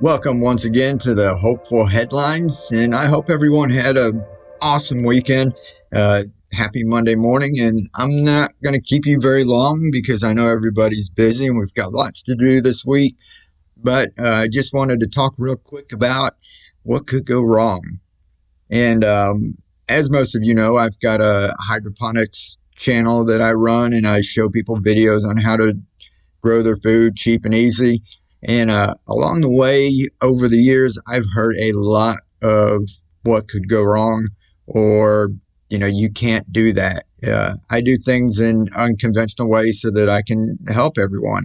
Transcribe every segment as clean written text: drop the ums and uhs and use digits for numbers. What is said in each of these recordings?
Welcome once again to the Hopeful Headlines, and I hope everyone had an awesome weekend. Happy Monday morning, and I'm not going to keep you very long because I know everybody's busy and we've got lots to do this week, but I just wanted to talk real quick about what could go wrong. And as most of you know, I've got a hydroponics channel that I run, and I show people videos on how to grow their food cheap and easy. And along the way, over the years, I've heard a lot of what could go wrong, or, you can't do that. I do things in unconventional ways so that I can help everyone.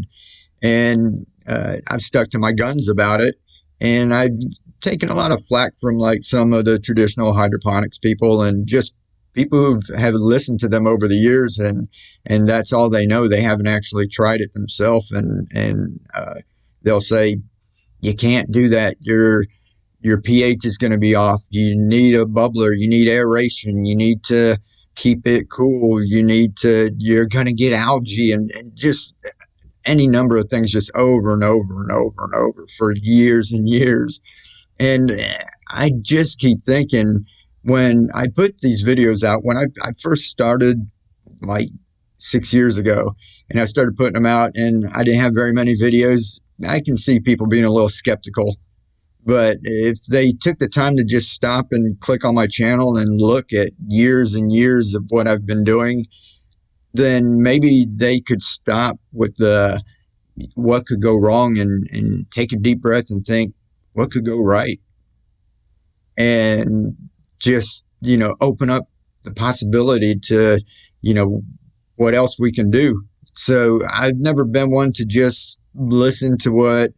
And I've stuck to my guns about it. And I've taken a lot of flack from like some of the traditional hydroponics people and just people who have listened to them over the years. And that's all they know. They haven't actually tried it themselves. And they'll say, you can't do that. Your pH is going to be off. You need a bubbler. You need aeration. You need to keep it cool. You're going to get algae and just any number of things just over and over and over and over for years and years. And I just keep thinking, when I put these videos out, when I first started like 6 years ago, and I started putting them out and I didn't have very many videos, I can see people being a little skeptical. But if they took the time to just stop and click on my channel and look at years and years of what I've been doing, then maybe they could stop with the what could go wrong and take a deep breath and think, what could go right? And just, open up the possibility to, what else we can do. So I've never been one to just listen to what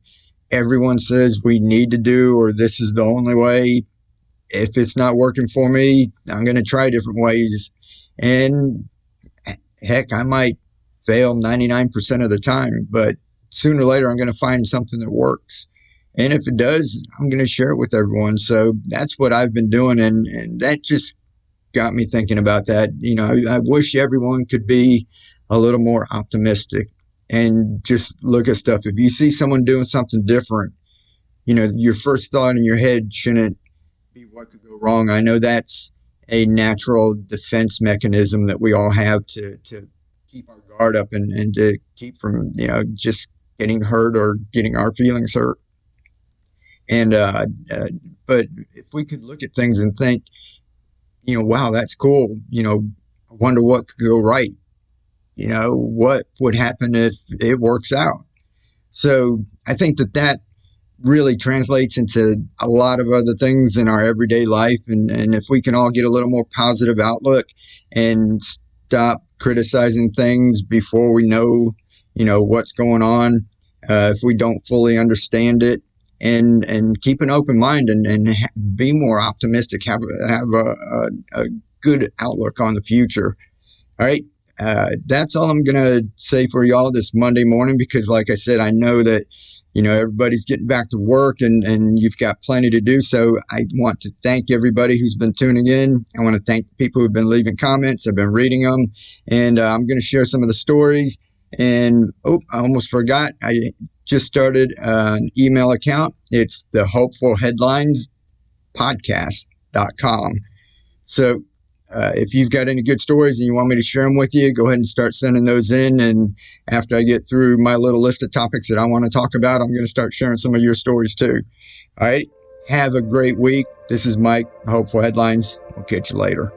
everyone says we need to do, or this is the only way. If it's not working for me, I'm going to try different ways. And heck, I might fail 99% of the time, but sooner or later, I'm going to find something that works. And if it does, I'm going to share it with everyone. So that's what I've been doing. And that just got me thinking about that. I wish everyone could be a little more optimistic and just look at stuff. If you see someone doing something different, your first thought in your head shouldn't be what could go wrong. I know that's a natural defense mechanism that we all have to keep our guard up and to keep from, just getting hurt or getting our feelings hurt. And but if we could look at things and think, wow, that's cool. I wonder what could go right. What would happen if it works out? So I think that really translates into a lot of other things in our everyday life. And if we can all get a little more positive outlook and stop criticizing things before we know, what's going on, if we don't fully understand it, and keep an open mind and be more optimistic, have a good outlook on the future. All right. That's all I'm going to say for y'all this Monday morning, because like I said, I know that, everybody's getting back to work and you've got plenty to do. So I want to thank everybody who's been tuning in. I want to thank the people who've been leaving comments. I've been reading them, and I'm going to share some of the stories. And I almost forgot. I just started an email account. It's thehopefulheadlinespodcast.com. So if you've got any good stories and you want me to share them with you, go ahead and start sending those in. And after I get through my little list of topics that I want to talk about, I'm going to start sharing some of your stories too. All right. Have a great week. This is Mike, Hopeful Headlines. We'll catch you later.